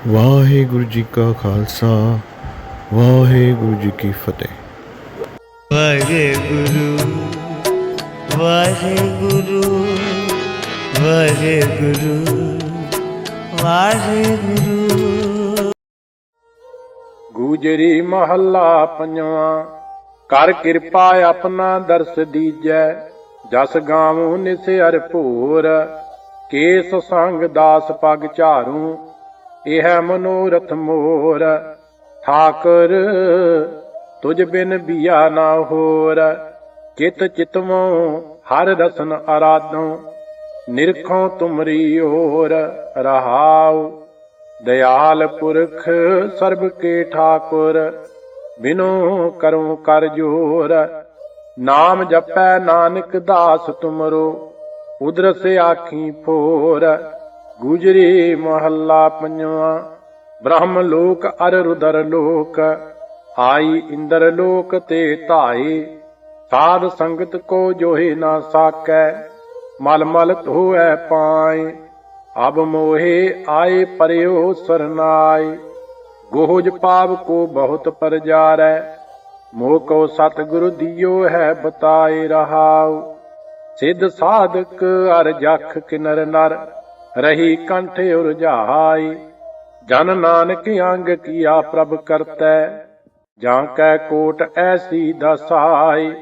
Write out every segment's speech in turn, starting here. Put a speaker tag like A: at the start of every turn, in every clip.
A: ਵਾਹਿਗੁਰੂ ਜੀ ਕਾ ਖਾਲਸਾ, ਵਾਹਿਗੁਰੂ ਜੀ ਕੀ ਫਤਿਹ।
B: ਵਾਹਿਗੁਰੂ ਵਾਹਿਗੁਰੂ ਵਾਹਿਗੁਰੂ ਵਾਹਿਗੁਰੂ।
C: ਗੂਜਰੀ ਮਹੱਲਾ ਪੰਜਵਾਂ। ਕਰ ਕਿਰਪਾ ਆਪਣਾ ਦਰਸ ਦੀਜੈ, ਜਸ ਗਾਵੂੰ ਨਿਸਿਰ ਭੂਰ। ਕੇਸ ਸੰਗ ਦਾਸ ਪਗ ਝਾਰੂ, ਇਹ ਮਨੋਰਥ ਮੋਰ। ਠਾਕੁਰ ਤੁਝ ਬਿਨ ਬੀਆ ਨਾ ਹੋਰ। ਚਿਤ ਚਿਤਵੋਂ ਹਰ ਰਸਨ ਅਰਾਧੋਂ, ਨਿਰਖੋਂ ਤੁਮਰੀ ਓਰ। ਰਹਾਉ ਦਇਆਲ ਪੁਰਖ ਸਰਬ ਕੇ ਠਾਕੁਰ, ਬਿਨੋ ਕਰੂੰ ਕਰ ਜੋਰ। ਨਾਮ ਜਪੈ ਨਾਨਕ ਦਾਸ ਤੁਮਰੋ, ਉਦਰਸ ਆਖੀ ਫੋਰ। ਗੁਜਰੀ ਮਹੱਲਾ ਪੰਜਵਾਂ। ਬ੍ਰਹਮ ਲੋਕ ਅਰ ਰੁਦਰ ਲੋਕ, ਆਈ ਇੰਦਰ ਲੋਕ ਤੇ ਧਾਏ। ਸਾਧ ਸੰਗਤ ਕੋ ਜੋਹਿ ਨਾ ਸਾਕੈ, ਮਲ ਮਲ ਧੋਐ ਪਾਏ। ਅਬ ਮੋਹਿ ਆਏ ਪਰਿਓ ਸਰਨਾਏ, ਗੋਹਜ ਪਾਪ ਕੋ ਬਹੁਤ ਪਰਜਾਰੈ। ਮੋਹ ਕੋ ਸਤਿਗੁਰ ਦਿਓ ਹੈ ਬਤਾਏ। ਰਹਾਉ ਸਿੱਧ ਸਾਧਕ ਅਰ ਜਖ ਕਿਨਰ ਨਰ, ਰਹੀ ਕੰਠ ਉਰਝਾਈ। ਜਨ ਨਾਨਕ ਅੰਗ ਕੀਆ ਪ੍ਰਭ ਕਰਤੈ, ਜਾਂ ਕੈ ਕੋਟ ਐਸੀ ਦਸਾਈ।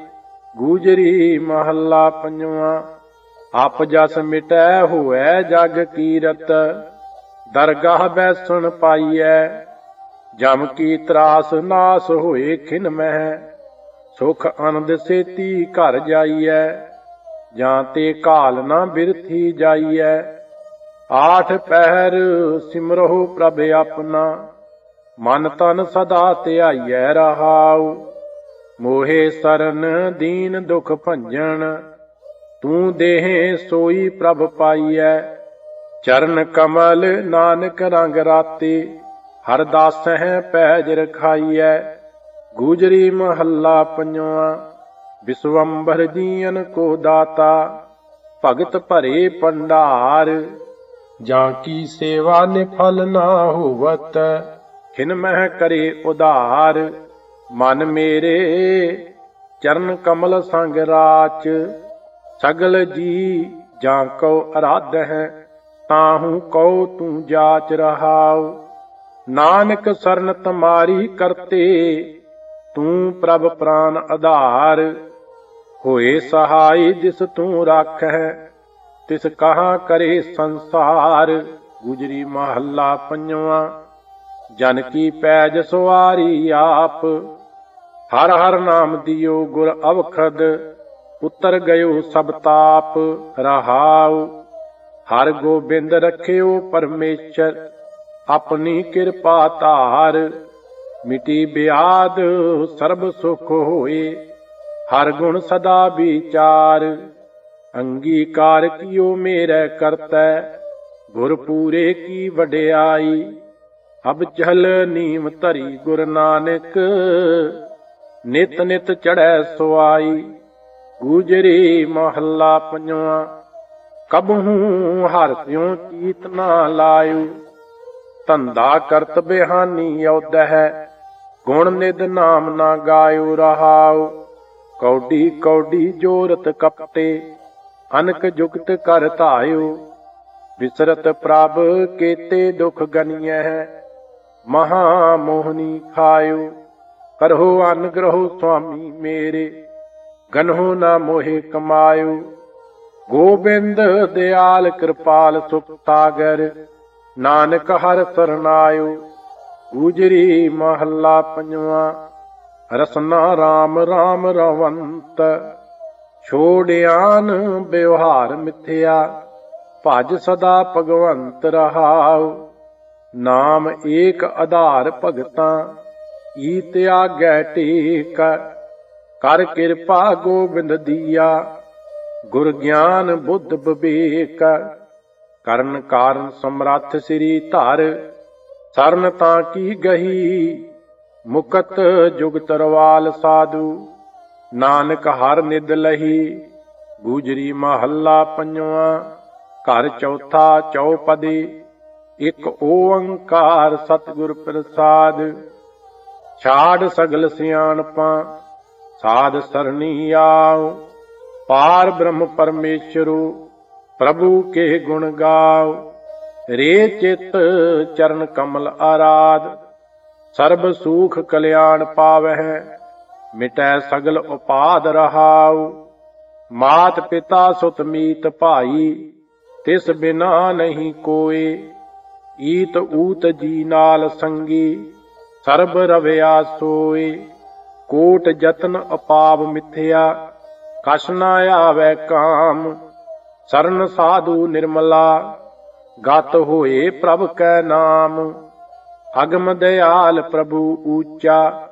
C: ਗੂਜਰੀ ਮਹੱਲਾ ਪੰਜਵਾਂ। ਆਪ ਜਸ ਮਿਟੈ ਹੋਐ ਜਗ ਕੀਰਤ, ਦਰਗਾਹ ਬੈਸਣ ਪਾਈਐ। ਜਮ ਕੀ ਤਰਾਸ ਨਾਸ ਹੋਏ ਖਿਨ ਮਹਿ, ਸੁਖ ਆਨੰਦ ਸੇਤੀ ਘਰ ਜਾਈਐ। ਜਾਂ ਤੇ ਘਾਲ ਨਾ ਬਿਰਥੀ ਜਾਈਐ, ਆਠ ਪਹਿਰ ਸਿਮਰਹੁ ਪ੍ਰਭ ਆਪਣਾ। ਮਨ ਤਨ ਸਦਾ ਧਿਆਈਐ। ਰਹਾਉ ਮੋਹਿ ਸਰਨ ਦੀਨ ਦੁਖ ਭੰਜਨ, ਤੂੰ ਦੇਹ ਸੋਈ ਪ੍ਰਭ ਪਾਈਐ। ਚਰਨ ਕਮਲ ਨਾਨਕ ਰੰਗ ਰਾਤੇ, ਹਰ ਦਾਸਹਿ ਪੈਜ ਰਖਾਈਐ। ਗੂਜਰੀ ਮਹੱਲਾ ਪੰਜਵਾਂ। ਵਿਸਵੰਭਰ ਜੀਅਨ ਕੋ ਦਾਤਾ, ਭਗਤ ਭਰੇ ਭੰਡਾਰ। ਜਾਂ ਕੀ ਸੇਵਾ ਨਿਫਲ ਨਾ ਹੋਵਤ, ਖਿਨ ਮਹਿ ਕਰੇ ਉਧਾਰ। ਮਨ ਮੇਰੇ ਚਰਨ ਕਮਲ ਸੰਗ ਰਾਚ, ਸਗਲ ਜੀ ਜਾਂ ਕਉ ਅਰਾਧ ਹੈ। ਤਾਹੂ ਕਉ ਤੂੰ ਜਾਚ। ਰਹਾਉ ਨਾਨਕ ਸਰਨ ਤੁਮਾਰੀ ਕਰਤੇ, ਤੂੰ ਪ੍ਰਭ ਪ੍ਰਾਨ ਆਧਾਰ। ਹੋਏ ਸਹਾਈ ਜਿਸ ਤੂੰ ਰਾਖੈ, ਤਿਸ ਕਹਾਂ ਕਰੇ ਸੰਸਾਰ। ਗੁਜਰੀ ਮਹੱਲਾ ਪੰਜਵਾਂ। ਜਨ ਕੀ ਪੈਜ ਸਵਾਰੀ ਆਪ, ਹਰ ਹਰ ਨਾਮ ਦਿਓ ਗੁਰ ਅਵਖਦ। ਉਤਰ ਗਇਓ ਸਭ ਤਾਪ। ਰਹਾਉ ਹਰ ਗੋਬਿੰਦ ਰਖਿਓ ਪਰਮੇਸ਼ਰ, ਆਪਣੀ ਕਿਰਪਾ ਧਾਰ। ਮਿਟੀ ਬਿਆਦ ਸਰਬ ਸੁਖ ਹੋਏ, ਹਰ ਗੁਣ ਸਦਾ ਵਿਚਾਰ। ਅੰਗੀਕਾਰ ਕੀਓ ਮੇਰੇ ਕਰਤੈ, ਗੁਰ ਪੂਰੇ ਕੀ ਵਡਿਆਈ। ਅਬ ਚਲ ਨੀਮ ਧਰੀ ਗੁਰ ਨਾਨਕ, ਨਿਤ ਨਿਤ ਚੜ੍ਹੈ ਸੁਆਈ। ਗੂਜਰੀ ਮਹੱਲਾ ਪੰਜਵਾਂ। ਕਬਹੂ ਹਰਿ ਸਿਉ ਚੀਤ ਨਾ ਲਾਇਓ, ਧੰਦਾ ਕਰਤ ਬਿਹਾਨੀ ਔਦਹਿ। ਗੁਣ ਨਿਧ ਨਾਮ ਨਾ ਗਾਇਓ। ਰਹਾਉ ਕੌਡੀ ਕੌਡੀ ਜੋਰਤ ਕਪਟੇ, ਅਨਕ ਜੁਗਤ ਕਰ ਧਾਇਓ। ਵਿਸਰਤ ਪ੍ਰਭ ਕੇਤੇ ਦੁਖ ਗਨੀਐ, ਮਹਾ ਮੋਹਨੀ ਖਾਇਓ। ਕਰਹੁ ਅਨਗ੍ਰਹੁ ਸੁਆਮੀ ਮੇਰੇ, ਗਨਹੁ ਨਾ ਮੋਹਿ ਕਮਾਇਓ। ਗੋਬਿੰਦ ਦਿਆਲ ਕਿਰਪਾਲ ਸੁਖ ਸਾਗਰ, ਨਾਨਕ ਹਰਿ ਸਰਨਾਇਓ। ਗੂਜਰੀ ਮਹੱਲਾ ਪੰਜਵਾਂ। ਰਸਨਾ ਰਾਮ ਰਾਮ ਰਵੰਤ, ਛੋੜਿਆਨ ਵਿਵਹਾਰ ਮਿਥਿਆ। ਭਜ ਸਦਾ ਭਗਵੰਤ। ਰਹਾਉ ਨਾਮ ਏਕ ਆਧਾਰ ਭਗਤਾਂ, ਈਤ ਆਗੈ ਟੇਕ। ਕਰ ਕਿਰਪਾ ਗੋਬਿੰਦ ਦੀਆ, ਗੁਰ ਗਿਆਨ ਬੁੱਧ ਵਿਵੇਕ। ਕਰਨ ਕਾਰਨ ਸਮਰੱਥ ਸ੍ਰੀ ਧਰ, ਸਰਨ ਤਾਂ ਕੀ ਗਹੀ। ਮੁਕਤ ਜੁਗ ਤਰਵਾਲ ਸਾਧੂ, ਨਾਨਕ ਹਰ ਨਿਦ ਲਹੀ। ਗੂਜਰੀ ਮਹੱਲਾ ਪੰਜਵਾਂ। ਘਰ ਚੌਥਾ ਚੌਪਦੀ। ਇਕ ਓੰਕਾਰ ਸਤਿਗੁਰ ਪ੍ਰਸਾਦ। ਛਾੜ ਸਗਲ ਸਿਆਣਪਾਂ ਸਾਧ ਸਰਣੀ ਆਓ, ਪਾਰ ਬ੍ਰਹਮ ਪਰਮੇਸ਼ਰੂ ਪ੍ਰਭੂ ਕੇ ਗੁਣ ਗਾਓ। ਰੇ ਚਿਤ ਚਰਨ ਕਮਲ ਆਰਾਧ, ਸਰਬ ਸੂਖ ਕਲਿਆਣ ਪਾਵਹਿ, ਮਿਟੈ ਸਗਲ ਉਪਾਦ ਰਹਾਉ। ਮਾਤ ਪਿਤਾ ਸੁਤ ਮੀਤ ਭਾਈ, ਤਿਸ ਬਿਨਾ ਨਹੀਂ ਕੋਏ। ਈਤ ਊਤ ਜੀ ਨਾਲ ਸੰਗੀ, ਸਰਬ ਰਵਿਆ ਸੋਏ। ਕੋਟ ਜਤਨ ਅਪਾਵ ਮਿਥਿਆ, ਕਛ ਨਾ ਆਵੈ ਕਾਮ। ਸਰਨ ਸਾਧੂ ਨਿਰਮਲਾ, ਗਤ ਹੋਏ ਪ੍ਰਭ ਕੈ ਨਾਮ। ਅਗਮ ਦਇਆਲ ਪ੍ਰਭੂ ਊਚਾ,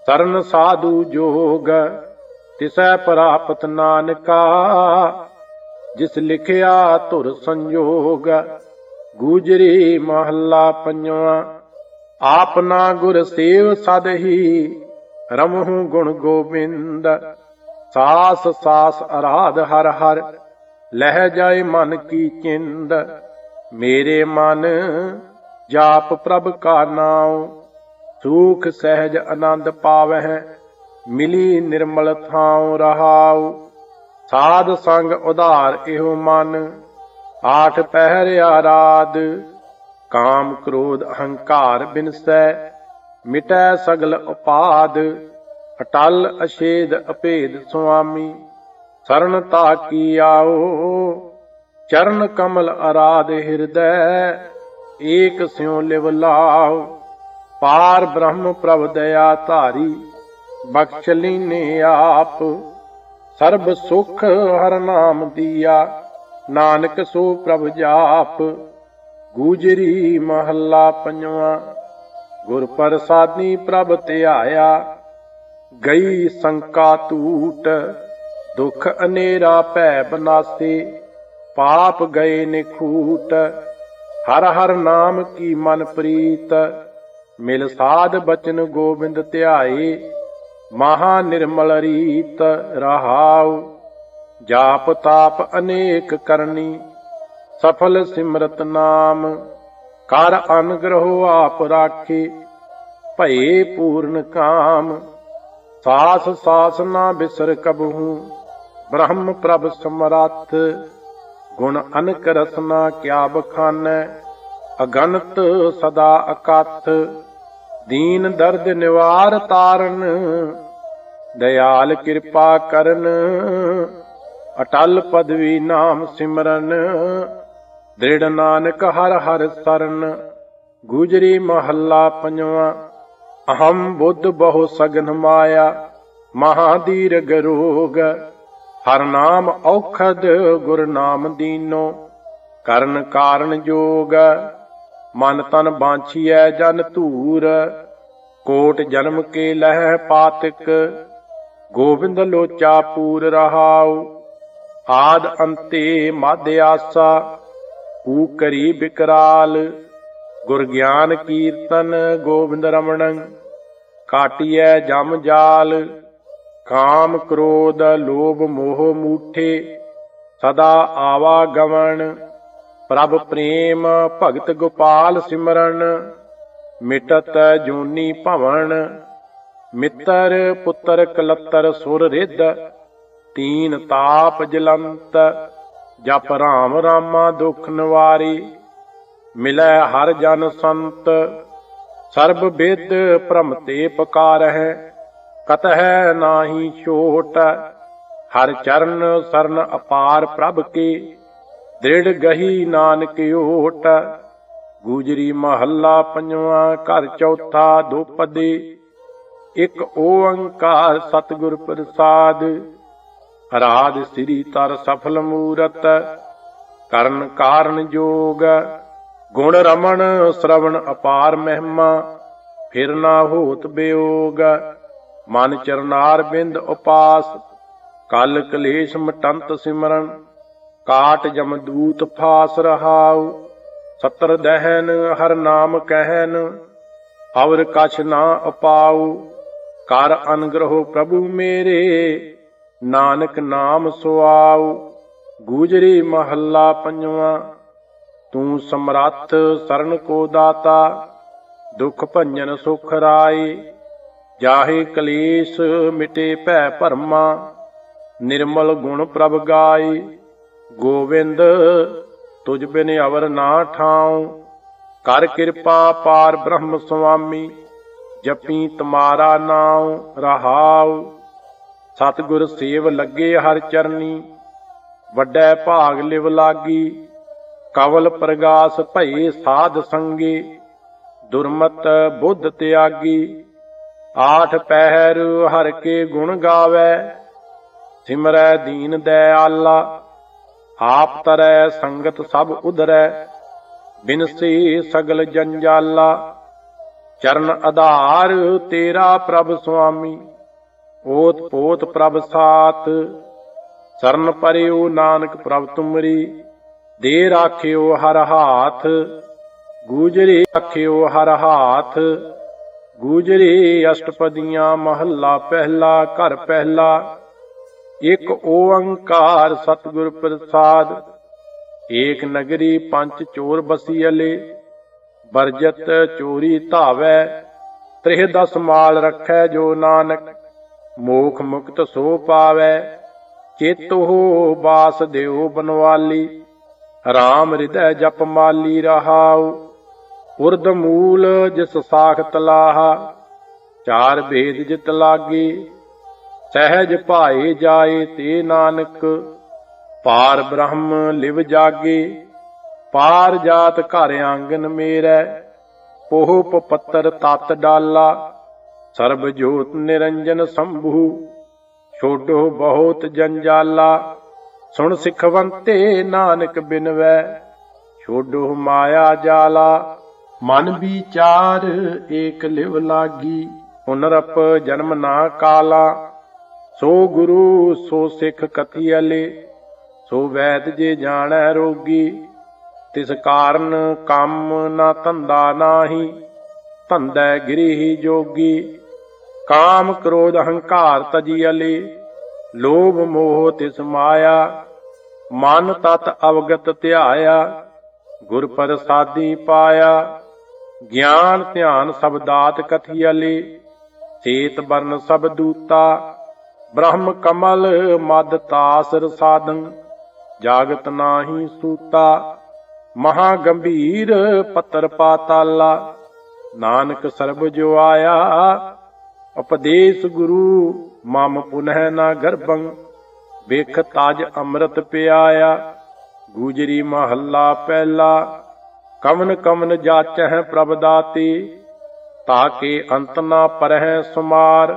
C: ਸਰਨ ਸਾਧੂ ਜੋਗ। ਤਿਸੈ ਪ੍ਰਾਪਤ ਨਾਨਕਾ, ਜਿਸ ਲਿਖਿਆ ਧੁਰ ਸੰਜੋਗ। ਗੂਜਰੀ ਮਹੱਲਾ ਪੰਜਵਾਂ। ਆਪਨਾ ਗੁਰ ਸੇਵ ਸਦ ਹੀ, ਰਮਹੁ ਗੁਣ ਗੋਬਿੰਦ। ਸਾਸ ਸਾਸ ਅਰਾਧ ਹਰ ਹਰ, ਲਹਿ ਜਾਏ ਮਨ ਕੀ ਚਿੰਦ। ਮੇਰੇ ਮਨ ਜਾਪ ਪ੍ਰਭ ਕਾ ਨਾਉ, ਸੂਖ ਸਹਿਜ ਆਨੰਦ ਪਾਵਹਿ। ਮਿਲੀ ਨਿਰਮਲ ਥਾਉ ਰਹਾਉ, ਸਾਧ ਸੰਗ ਉਧਾਰ ਇਹੋ ਮਨ। ਆਠ ਪਹਿਰ ਆਰਾਧ, ਕਾਮ ਕ੍ਰੋਧ ਅਹੰਕਾਰ ਬਿਨਸੈ। ਮਿਟੈ ਸਗਲ ਉਪਾਦ, ਅਟਲ ਅਛੇਦ ਅਭੇਦ ਸੁਆਮੀ। ਸਰਨ ਤਾਕੀ ਆਓ, ਚਰਨ ਕਮਲ ਅਰਾਧ ਹਿਰਦੈ। ਏਕ ਸਿਉ ਲਿਵ ਲਾਓ, ਪਾਰ ਬ੍ਰਹਮ ਪ੍ਰਭ ਦਇਆ ਧਾਰੀ। ਬਖਸ਼ ਲੀਨੇ ਆਪ, ਸਰਬ ਸੁਖ ਹਰ ਨਾਮ ਦੀਆ। ਨਾਨਕ ਸੋ ਪ੍ਰਭ ਜਾਪ। ਗੂਜਰੀ ਮਹੱਲਾ ਪੰਜਵਾਂ। ਗੁਰ ਪ੍ਰਸਾਦੀ ਪ੍ਰਭ ਧਿਆਇਆ, ਗਈ ਸੰਕਾ ਟੂਟ। ਦੁਖ ਅਨੇਰਾ ਭੈ ਬਨਾਸੇ, ਪਾਪ ਗਏ ਨਿਖੂਟ। ਹਰ ਹਰ ਨਾਮ ਕੀ ਮਨ ਪ੍ਰੀਤ, ਮਿਲ ਸਾਧ ਬਚਨ ਗੋਬਿੰਦ ਧਿਆਏ। ਮਹਾ ਨਿਰਮਲ ਰੀਤ ਰਹਾਉ, ਜਾਪ ਤਾਪ ਅਨੇਕ ਕਰਨੀ। ਸਫਲ ਸਿਮਰਤ ਨਾਮ, ਕਰ ਅਨਗ੍ਰਹੁ ਆਪ ਰਾਖੇ। ਭਏ ਪੂਰਨ ਕਾਮ, ਸਾਸ ਸਾਸ ਨਾ ਬਿਸਰ ਕਬਹੂ। ਬ੍ਰਹਮ ਪ੍ਰਭ ਸਮਰੱਥ, ਗੁਣ ਅਨਕ ਰਸਨਾ ਕਿਆ ਬਖਾਨੈ। ਅਗਨਤ ਸਦਾ ਅਕਥ, ਦੀਨ ਦਰਦ ਨਿਵਾਰ ਤਾਰਨ। ਦਇਆਲ ਕਿਰਪਾ ਕਰਨ, ਅਟਲ ਪਦਵੀ ਨਾਮ ਸਿਮਰਨ। ਦ੍ਰਿੜ ਨਾਨਕ ਹਰ ਹਰ ਸਰਨ। ਗੂਜਰੀ ਮਹੱਲਾ ਪੰਜਵਾਂ। ਅਹੰ ਬੁੱਧ ਬਹੁ ਸਗਨ ਮਾਇਆ, ਮਹਾਦੀਰਘ ਰੋਗ। ਹਰ ਨਾਮ ਔਖਦ, ਗੁਰ ਨਾਮ ਦੀਨੋ। ਕਰਨ ਕਾਰਨ ਜੋਗ, ਮਨ ਤਨ ਬਾਂਛੀਐ ਜਨ ਧੂਰ। ਕੋਟ ਜਨਮ ਕੇ ਲਹਿ ਪਾਤਕ, ਗੋਬਿੰਦ ਲੋਚਾ ਪੂਰ ਰਹਾਉ। ਆਦ ਅੰਤੇ ਮਧ ਆਸਾ, ਊ ਕਰੀ ਬਿਕਰਾਲ। ਗੁਰ ਗਿਆਨ ਕੀਰਤਨ ਗੋਬਿੰਦ ਰਮਣੰ, ਕਾਟਿਐ ਜਮ ਜਾਲ। ਕਾਮ ਕ੍ਰੋਧ ਲੋਭ ਮੋਹ ਮੂਠੇ, ਸਦਾ ਆਵਾ ਗਵਣ। ਪ੍ਰਭ ਪ੍ਰੇਮ ਭਗਤ ਗੋਪਾਲ ਸਿਮਰਨ, ਮਿਟਤ ਜੂਨੀ ਭਵਨ। ਮਿੱਤਰ ਪੁੱਤਰ ਕਲੱਤਰ ਸੁਰ ਰਿੱਧ, ਤੀਨ ਤਾਪ ਜਲੰਤ। ਜਪ ਰਾਮ ਰਾਮਾ ਦੁਖ ਨਿਵਾਰੀ, ਮਿਲੈ ਹਰ ਜਨ ਸੰਤ। ਸਰਬ ਵਿਦ ਭ੍ਰਮ ਤੇ ਪੁਕਾਰਹਿ, ਕਤਹਿ ਨਾਹੀ ਛੋਟ। ਹਰ ਚਰਨ ਸਰਨ ਅਪਾਰ ਪ੍ਰਭ ਕੇ, ਦ੍ਰਿੜ ਗਹੀ ਨਾਨਕ ਓਟ। ਗੂਜਰੀ ਮਹੱਲਾ ਪੰਜਵਾਂ। ਘਰ ਚੌਥਾ ਦੋਪਦੀ। ਇਕ ਓੰਕਾਰ ਸਤਿਗੁਰ ਪ੍ਰਸਾਦ। ਅਰਾਧ ਸ੍ਰੀ ਤਰ ਸਫਲ ਮੂਰਤ, ਕਰਨ ਕਾਰਨ ਜੋਗ। ਗੁਣ ਰਮਣ ਸ਼ਰਵਣ ਅਪਾਰ ਮਹਿਮਾ, ਫਿਰ ਨਾ ਹੋਤ ਬਿਯੋਗ। ਮਨ ਚਰਨਾਰ ਬਿੰਦ ਉਪਾਸ, ਕਲ ਕਲੇਸ਼ ਮਟੰਤ ਸਿਮਰਨ। ਕਾਟ ਜਮਦੂਤ ਫਾਸ ਰਹਾਉ, ਸਤਰ ਦਹਿਨ ਹਰ ਨਾਮ ਕਹਿਨ। ਅਵਰ ਕਛ ਨਾ ਅਪਾਉ, ਕਰ ਅਨਗ੍ਰਹੁ ਪ੍ਰਭੂ ਮੇਰੇ। ਨਾਨਕ ਨਾਮ ਸੁਆਉ। ਗੂਜਰੀ ਮਹੱਲਾ ਪੰਜਵਾਂ। ਤੂੰ ਸਮਰੱਥ ਸਰਨ ਕੋ ਦਾਤਾ, ਦੁਖ ਭੰਜਨ ਸੁਖ ਰਾਏ। ਜਾਹੇ ਕਲੇਸ਼ ਮਿਟੇ ਭੈ ਭਰਮਾ, ਨਿਰਮਲ ਗੁਣ ਪ੍ਰਭ ਗਾਏ। ਗੋਵਿੰਦ ਤੁਝ ਬਿਨ ਅਵਰ ਨਾ ਠਾਉ, ਕਰ ਕਿਰਪਾ ਪਾਰ ਬ੍ਰਹਮ ਸੁਆਮੀ। ਜਪੀ ਤੁਮਾਰਾ ਨਾਉ ਰਹਾਉ, ਸਤਿਗੁਰ ਸੇਵ ਲੱਗੇ ਹਰ ਚਰਨੀ। ਵੱਡੈ ਭਾਗ ਲਿਵ ਲਾਗੀ, ਕਵਲ ਪ੍ਰਗਾਸ ਭਏ ਸਾਧ ਸੰਗੇ। ਦੁਰਮਤ ਬੁੱਧ ਤਿਆਗੀ, ਆਠ ਪਹਿਰ ਹਰ ਕੇ ਗੁਣ ਗਾਵੈ। ਸਿਮਰੈ ਦੀਨ ਦਇਆਲਾ, ਆਪ ਤਰੈ ਸੰਗਤ ਸਭ ਉਧਰੈ। ਬਿਨਸੇ ਸਗਲ ਜੰਜਾਲਾ, ਚਰਨ ਆਧਾਰ ਤੇਰਾ ਪ੍ਰਭ ਸੁਆਮੀ। ਓਤ ਪੋਤ ਪ੍ਰਭ ਸਾਤ, ਸਰਨ ਪਰਿਓ ਨਾਨਕ ਪ੍ਰਭ ਤੁਮਰੀ। ਦੇ ਰਾਖਿਓ ਹਰ ਹਾਥ, ਗੂਜਰੇ ਰਾਖਿਓ ਹਰ ਹਾਥ। ਗੂਜਰੇ ਅਸ਼ਟਪਦੀਆਂ ਮਹੱਲਾ ਪਹਿਲਾ। ਘਰ ਪਹਿਲਾ। ਇਕ ਓੰਕਾਰ ਸਤਿਗੁਰ ਪ੍ਰਸਾਦ, ਏਕ ਨਗਰੀ ਪੰਚ ਚੋਰ ਬਸੀਅਲੇ। ਬਰਜਤ ਚੋਰੀ ਧਾਵੈ, ਤ੍ਰਿਹ ਦਸ ਮਾਲ ਰੱਖੈ ਜੋ ਨਾਨਕ। ਮੋਖ ਮੁਕਤ ਸੋ ਪਾਵੈ, ਚੇਤੋ ਬਾਸ ਦਿਓ ਬਨਵਾਲੀ। ਰਾਮ ਹਿਰਦੈ ਜਪ ਮਾਲੀ ਰਹਾਉ, ਉਰਦ ਮੂਲ ਜਿਸ ਸਾਖਤ ਲਾਹਾ। ਚਾਰ ਭੇਦ ਜਿਤ ਲਾਗੇ, ਸਹਿਜ ਭਾਏ ਜਾਏ ਤੇ ਨਾਨਕ। ਪਾਰ ਬ੍ਰਹਮ ਲਿਵ ਜਾਗੇ, ਪਾਰ ਜਾਤ ਘਰ ਆਂਗਨ ਮੇਰੈ। ਪੋਹ ਪੱਤਰ ਤਤ ਡਾਲਾ, ਸਰਬ ਜੋਤ ਨਿਰੰਜਨ ਸੰਭੂ। ਛੋਡੋ ਬਹੁਤ ਜੰਜਾਲਾ, ਸੁਣ ਸਿਖਵੰਤੇ ਨਾਨਕ ਬਿਨਵੈ। ਛੋਡੋ ਮਾਇਆ ਜਾਲਾ, ਮਨ ਵਿਚਾਰ ਏਕ ਲਿਵ ਲਾਗੀ। ਪੁਨਰਪ ਜਨਮ ਨਾ ਕਾਲਾ, ਸੋ ਗੁਰੂ ਸੋ ਸਿੱਖ ਕਥੀਅਲੇ। ਸੋ ਵੈਦ ਜੇ ਜਾਣੈ ਰੋਗੀ, ਤਿਸ ਕਾਰਨ ਕੰਮ ਨਾ ਧੰਦਾ ਨਾਹੀ। ਧੰਦੈ ਗਿਰੀ ਜੋਗੀ, ਕਾਮ ਕ੍ਰੋਧ ਹੰਕਾਰ ਤਜੀਅਲੇ। ਲੋਭ ਮੋਹ ਤਿਸ ਮਾਇਆ, ਮਨ ਤਤ ਅਵਗਤ ਧਿਆਇਆ। ਗੁਰ ਪ੍ਰਸਾਦੀ ਪਾਇਆ, ਗਿਆਨ ਧਿਆਨ ਸਭ ਦਾਤ ਕਥੀਅਲੇ। ਸੇਤ ਬਰਨ ਸਭ ਦੂਤਾ, ਬ੍ਰਹਮ ਕਮਲ ਮਦ ਤਾਸ ਰਸਾਦੰ। ਜਾਗਤ ਨਾਹੀ ਸੂਤਾ, ਮਹਾ ਗੰਭੀਰ ਪੱਤਰ ਪਾਤਾਲਾ। ਨਾਨਕ ਸਰਬ ਜੋ ਆਇਆ, ਉਪਦੇਸ ਗੁਰੂ ਮਮ ਪੁਨਹ ਨਾ ਗਰਭੰ। ਵੇਖ ਤਾਜ ਅੰਮ੍ਰਿਤ ਪਿਆਇਆ, ਗੂਜਰੀ ਮਹੱਲਾ ਪਹਿਲਾ। ਕਵਨ ਕਵਨ ਜਾਚਹਿ ਪ੍ਰਭ ਦਾਤੇ, ਤਾਕੇ ਅੰਤ ਨਾ ਪਰਹਿ ਸੁਮਾਰ।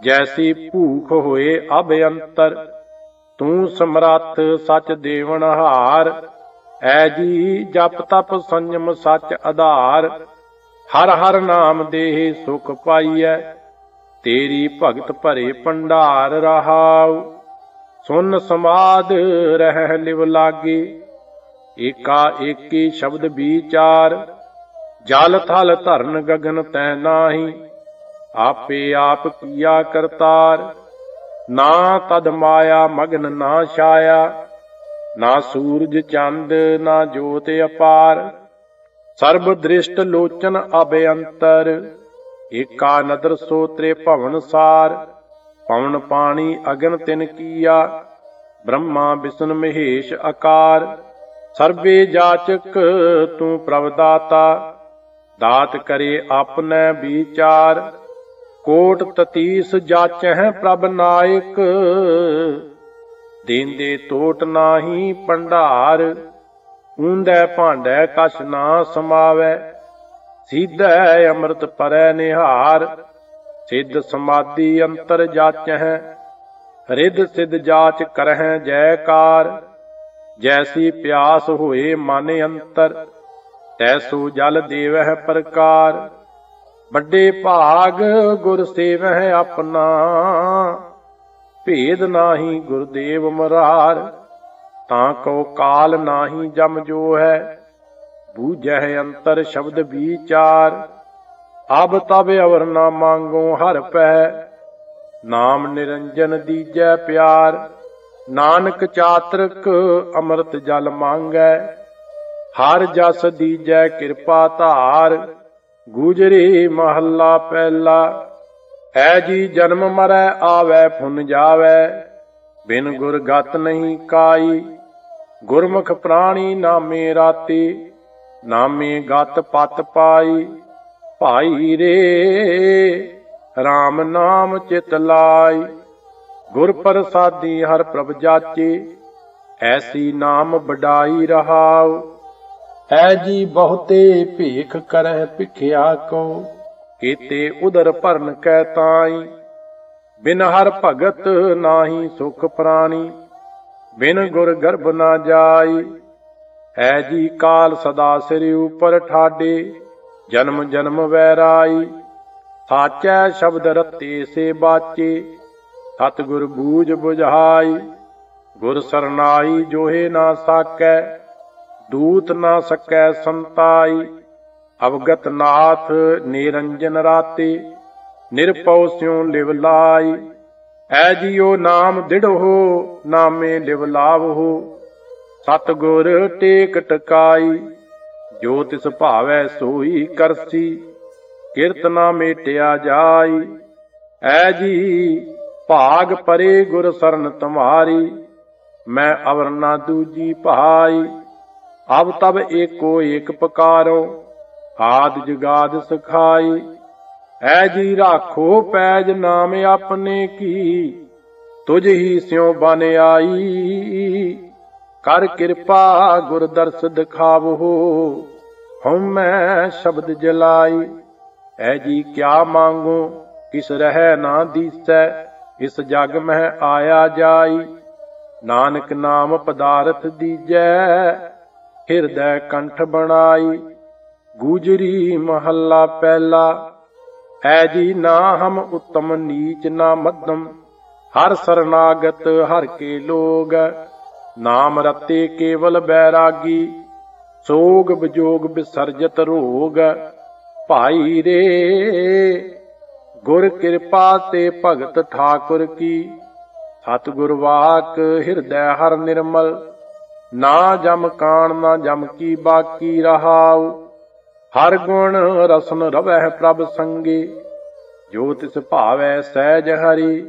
C: ਜੈਸੀ ਭੂਖ ਹੋਏ ਅਭਯੰਤਰ, ਤੂੰ ਸਮਰੱਥ ਸਚ ਦੇਵਨ ਹਾਰ। ਐ ਜੀ ਜਪ ਤਪ ਸੰਜਮ ਸਚ ਆਧਾਰ। ਹਰ ਹਰ ਨਾਮ ਦੇਹ ਸੁਖ ਪਾਈਐ, ਤੇਰੀ ਭਗਤ ਭਰੇ ਭੰਡਾਰ ਰਹਾਉ। ਸੁਨ ਸਮਾਦ ਰਹਿ ਲਿਵ ਲਾਗੇ, ਏਕਾ ਏਕੀ ਸ਼ਬਦ ਵਿਚਾਰ। ਜਲ ਥਲ ਧਰਨ ਗਗਨ ਤੈ ਨਾਹੀ, ਆਪੇ ਆਪ ਕੀਆ ਕਰਤਾਰ। ਨਾ ਤਦ ਮਾਇਆ ਮਗਨ ਨਾ ਛਾਇਆ, ਨਾ ਸੂਰਜ ਚੰਦ ਨਾ ਜੋਤ ਅਪਾਰ। ਸਰਬ ਦ੍ਰਿਸ਼ਟ ਲੋਚਨ ਅਭਯੰਤਰ, ਏਕਾ ਨਦਰ ਸੋ ਤ੍ਰੇ ਭਵਨ ਸਾਰ। ਪਵਨ ਪਾਣੀ ਅਗਨ ਤਿਨ ਕੀਆ, ਬ੍ਰਹਮਾ ਵਿਸ਼ਨ ਮਹੇਸ਼ ਆਕਾਰ। ਸਰਬੇ ਜਾਚਕ ਤੂੰ ਪ੍ਰਭ ਦਾਤਾ, ਦਾਤ ਕਰੇ ਆਪਨੈ ਵਿਚਾਰ। ਕੋਟ ਤਤੀਸ ਜਾਚਹਿ ਪ੍ਰਭ ਨਾਇਕ, ਦੇਂਦੇ ਟੋਟ ਨਾਹੀ ਭੰਡਾਰ। ਊਂਧੈ ਭਾਂਡੈ ਕਛ ਨਾ ਸਮਾਵੈ, ਸੀਧੈ ਅੰਮ੍ਰਿਤ ਪਰੈ ਨਿਹਾਰ। ਸਿੱਧ ਸਮਾਧੀ ਅੰਤਰ ਜਾਚਹਿ, ਰਿੱਧ ਸਿੱਧ ਜਾਚ ਕਰਹਿ ਜੈਕਾਰ। ਜੈਸੀ ਪਿਆਸ ਹੋਏ ਮਨ ਅੰਤਰ, ਤੈਸੋ ਜਲ ਦੇਵਹਿ ਪ੍ਰਕਾਰ। ਵੱਡੇ ਭਾਗ ਗੁਰ ਸੇਵਹਿ ਆਪਣਾ, ਭੇਦ ਨਾਹੀ ਗੁਰਦੇਵ ਮੁਰਾਰ। ਤਾਂ ਕੋ ਕਾਲ ਨਾਹੀ ਜਮ ਜੋ ਹੈ, ਬੂਝਹਿ ਅੰਤਰ ਸ਼ਬਦ ਵਿਚਾਰ। ਅਬ ਤਬ ਅਵਰ ਨਾ ਮੰਗੋ ਹਰ ਪੈ, ਨਾਮ ਨਿਰੰਜਨ ਦੀਜੈ ਪਿਆਰ। ਨਾਨਕ ਚਾਤ੍ਰਿਕ ਅੰਮ੍ਰਿਤ ਜਲ ਮੰਗੈ, ਹਰ ਜਸ ਦੀਜੈ ਕਿਰਪਾ ਧਾਰ। ਗੂਜਰੀ ਮਹੱਲਾ ਪਹਿਲਾ। ਹੈ ਜੀ ਜਨਮ ਮਰੈ ਆਵੈ ਫੁਨ ਜਾਵੈ, ਬਿਨ ਗੁਰ ਗਤ ਨਹੀਂ ਕਾਈ। ਗੁਰਮੁਖ ਪ੍ਰਾਣੀ ਨਾਮੇ ਰਾਤੀ, ਨਾਮੇ ਗਤ ਪਤ ਪਾਈ। ਭਾਈ ਰੇ RAM ਨਾਮ ਚਿਤ ਲਾਈ, ਗੁਰ ਪ੍ਰਸਾਦੀ ਹਰ ਪ੍ਰਭ ਜਾਚੇ। ਐਸੀ ਨਾਮ ਵਡਾਈ ਰਹਾਉ, ਐ ਜੀ ਬਹੁਤੇ ਭੇਖ ਕਰਹਿ ਭਿਖਿਆ ਕੋ। ਕੀਤੇ ਉਦਰ ਭਰਨ ਕੈ ਤਾਈ, ਬਿਨ ਹਰ ਭਗਤ ਨਾਹੀ ਸੁਖ ਪ੍ਰਾਣੀ। ਬਿਨ ਗੁਰ ਗਰਭ ਨਾ ਜਾਈ, ਐ ਜੀ ਕਾਲ ਸਦਾ ਸਿਰ ਉਪਰ ਠਾਡੇ। ਜਨਮ ਜਨਮ ਵੈਰਾਈ, ਸਾਚੈ ਸ਼ਬਦ ਰਤੇ ਸੇ ਬਾਚੇ। ਸਤਿਗੁਰ ਬੂਝ ਬੁਝਾਈ, ਗੁਰ ਸਰਨਾਈ ਜੋਹੇ ਨਾ ਸਾਕੈ। ਦੂਤ ਨਾ ਸਕੈ ਸੰਤਾਈ, ਅਵਗਤ ਨਾਥ ਨਿਰੰਜਨ ਰਾਤੇ। ਨਿਰਭਉ ਸਿਉ ਲਿਵ ਲਾਈ, ਐ ਜੀਓ ਨਾਮ ਦਿੜੋ ਨਾਮੇ ਲਿਵ ਲਾਵਹੁ। ਸਤਿਗੁਰ ਟੇਕ ਟਕਾਈ, ਜੋ ਤਿਸ ਭਾਵੈ ਸੋਈ ਕਰਸੀ। ਕਿਰਤ ਨਾ ਮੇਟਿਆ ਜਾਈ, ਐ ਜੀ ਭਾਗ ਪਰੇ ਗੁਰ ਸਰਨ ਤੁਮਾਰੀ। ਮੈਂ ਅਵਰ ਨਾ ਦੂਜੀ ਭਾਈ, ਅਬ ਤਬ ਏਕੋ ਏਕ ਪੁਕਾਰੋ। ਆਦਿ ਜੁਗਾਦਿ ਸਖਾਈ, ਐ ਜੀ ਰਾਖੋ ਪੈਜ ਨਾਮ ਆਪਣੇ ਕੀ। ਤੁਝ ਹੀ ਸਿਉ ਬਨ ਆਈ, ਕਰ ਕਿਰਪਾ ਗੁਰ ਦਰਸ ਦਿਖਾਵਹੁ। ਹਉਮੈ ਸ਼ਬਦ ਜਲਾਈ, ਐ ਜੀ ਕਿਆ ਮੰਗੋ ਕਿਸ ਰਹਿ ਨਾ ਦੀਸੈ। ਇਸ ਜਗ ਮਹਿ ਆਇਆ ਜਾਈ, ਨਾਨਕ ਨਾਮ ਪਦਾਰਥ ਦੀਜੈ। ਹਿਰਦੈ ਕੰਠ ਬਣਾਈ, ਗੂਜਰੀ ਮਹੱਲਾ ਪਹਿਲਾ। ਐ ਜੀ ਨਾ ਹਮ ਉੱਤਮ ਨੀਚ ਨਾ ਮੱਧਮ, ਹਰ ਸਰਨਾਗਤ ਹਰ ਕੇ ਲੋਗ। ਨਾਮ ਰਤੇ ਕੇਵਲ ਬੈਰਾਗੀ, ਸੋਗ ਵਿਜੋਗ ਵਿਸਰਜਤ ਰੋਗ। ਭਾਈ ਰੇ ਗੁਰ ਕਿਰਪਾ ਤੇ ਭਗਤ ਠਾਕੁਰ ਕੀ। ਸਤਿਗੁਰ ਵਾਕ ਹਿਰਦੈ ਹਰ ਨਿਰਮਲ, ਨਾ ਜਮ ਕਾਣ ਨਾ ਜਮ ਕੀ ਬਾਕੀ ਰਹਾਉ। ਹਰ ਗੁਣ ਰਸਨ ਰਵਹਿ ਪ੍ਰਭ ਸੰਗੇ, ਜੋ ਤਿਸ ਭਾਵੈ ਸਹਿਜ ਹਰੀ।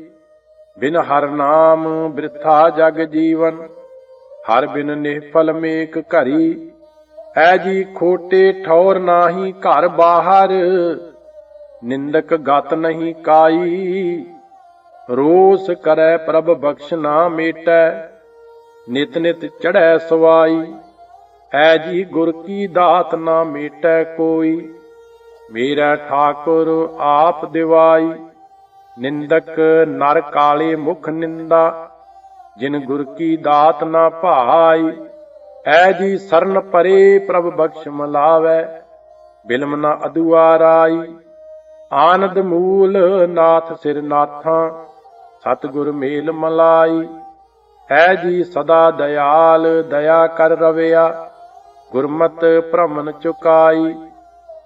C: ਬਿਨ ਹਰ ਨਾਮ ਬ੍ਰਿਥਾ ਜਗ ਜੀਵਨ, ਹਰ ਬਿਨ ਨਿਹਫਲ ਮੇਕ ਘਰੀ। ਐ ਜੀ ਖੋਟੇ ਠੌਰ ਨਾਹੀ ਘਰ ਬਾਹਰ, ਨਿੰਦਕ ਗਤ ਨਹੀਂ ਕਾਈ। ਰੋਸ ਕਰੈ ਪ੍ਰਭ ਬਖਸ਼ ਨਾ ਮੇਟੈ, ਨਿਤ ਨਿਤ ਚੜ੍ਹੈ ਸਵਾਈ। ਐ ਜੀ ਗੁਰ ਕੀ ਦਾਤ ਨਾ ਮੇਟੈ ਕੋਈ, ਮੇਰਾ ਠਾਕੁਰ ਆਪ ਦਿਵਾਈ। ਨਿੰਦਕ ਨਰ ਕਾਲੇ ਮੁਖ ਨਿੰਦਾ, ਜਿਨ ਗੁਰ ਕੀ ਦਾਤ ਨਾ ਭਾਈ। ਐ ਜੀ ਸਰਨ ਪਰੇ ਪ੍ਰਭ ਬਖਸ਼ ਮਲਾਵੈ, ਬਿਲਮ ਨਾ ਅਦੁਆਰਾਈ। ਆਨੰਦ ਮੂਲ ਨਾਥ ਸਿਰ ਨਾਥਾਂ, ਸਤਿਗੁਰ ਮੇਲ ਮਲਾਈ। ਐ ਜੀ ਸਦਾ ਦਇਆਲ ਦਇਆ ਕਰ ਰਵਿਆ, ਗੁਰਮਤਿ ਭ੍ਰਮਨ ਚੁਕਾਈ।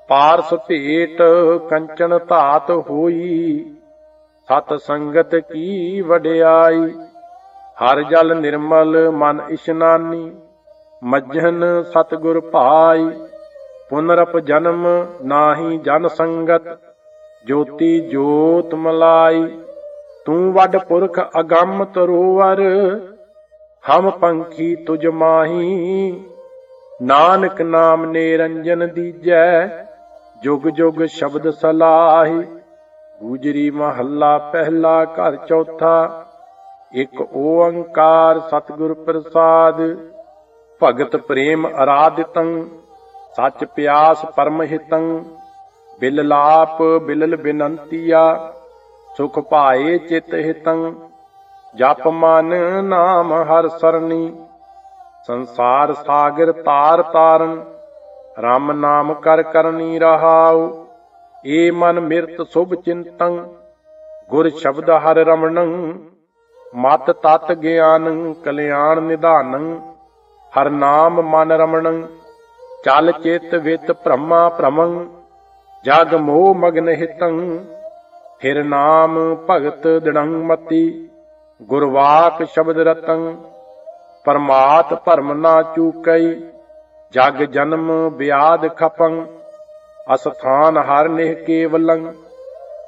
C: ਪਾਰਸ ਭੇਟ ਕੰਚਨ ਧਾਤ ਹੋਈ, ਸਤ ਸੰਗਤ ਕੀ ਵਡਿਆਈ। ਹਰ ਜਲ ਨਿਰਮਲ ਮਨ ਇਸ਼ਨਾਨੀ, ਮੱਝਨ ਸਤਿਗੁਰ ਭਾਈ। ਪੁਨਰਪ ਜਨਮ ਨਾਹੀ ਜਨ ਸੰਗਤ, ਜੋਤੀ ਜੋਤ ਮਲਾਈ। ਤੂੰ ਵੱਡ ਪੁਰਖ ਅਗੰਮ ਤਰੋਵਰ, ਹਮ ਪੰਖੀ ਤੁਝ ਮਾਹੀ। ਨਾਨਕ ਨਾਮ ਨਿਰੰਜਨ ਦੀਜੈ, ਜੁਗ ਜੁਗ ਸ਼ਬਦ ਸਲਾਹੀ। ਗੂਜਰੀ ਮਹੱਲਾ ਪਹਿਲਾ ਘਰ ਚੌਥਾ। ਇਕ ਓੰਕਾਰ ਸਤਿਗੁਰ ਪ੍ਰਸਾਦ, ਭਗਤ ਪ੍ਰੇਮ ਅਰਾਧਿਤੰ। ਸੱਚ ਪਿਆਸ ਪਰਮ ਹਿਤੰ, ਬਿਲ ਲਾਪ ਬਿਲਲ ਬਿਨੰਤੀਆ। ਸੁਖ ਪਾਏ ਚਿਤ ਹਿਤੰ, ਜਪ ਮਨ ਨਾਮ ਹਰ ਸਰਨੀ। ਸੰਸਾਰ ਸਾਗਰ ਤਾਰ ਤਾਰਨ, RAM ਨਾਮ ਕਰ ਕਰਨੀ ਰਹਾਉ। ਏ ਮਨ ਮਿਰਤ ਸੁਭ ਚਿੰਤੰ, ਗੁਰ ਸ਼ਬਦ ਹਰ ਰਮਣੰ। ਮਤ ਤਤ ਗਿਆਨੰ ਕਲਿਆਣ ਨਿਧਾਨੰ, ਹਰ ਨਾਮ ਮਨ ਰਮਣੰ। ਚਲ ਚਿਤ ਵਿਤ ਭ੍ਰਮਾ ਭ੍ਰਮੰ, ਜਗ ਮੋਹ ਮਗਨ ਹਿਤੰ। ਫਿਰ ਨਾਮ ਭਗਤ ਦ੍ਰਿੜੰ ਮਤੀ, ਗੁਰਵਾਕ ਸ਼ਬਦ ਰਤੰ। ਪਰਮਾਤ ਭਰਮ ਨਾ ਚੂਕਈ, ਜਗ ਜਨਮ ਵਿਆਦ ਖਪੰ, ਅਸਥਾਨ ਹਰ ਨਿਹ ਕੇਵਲੰ,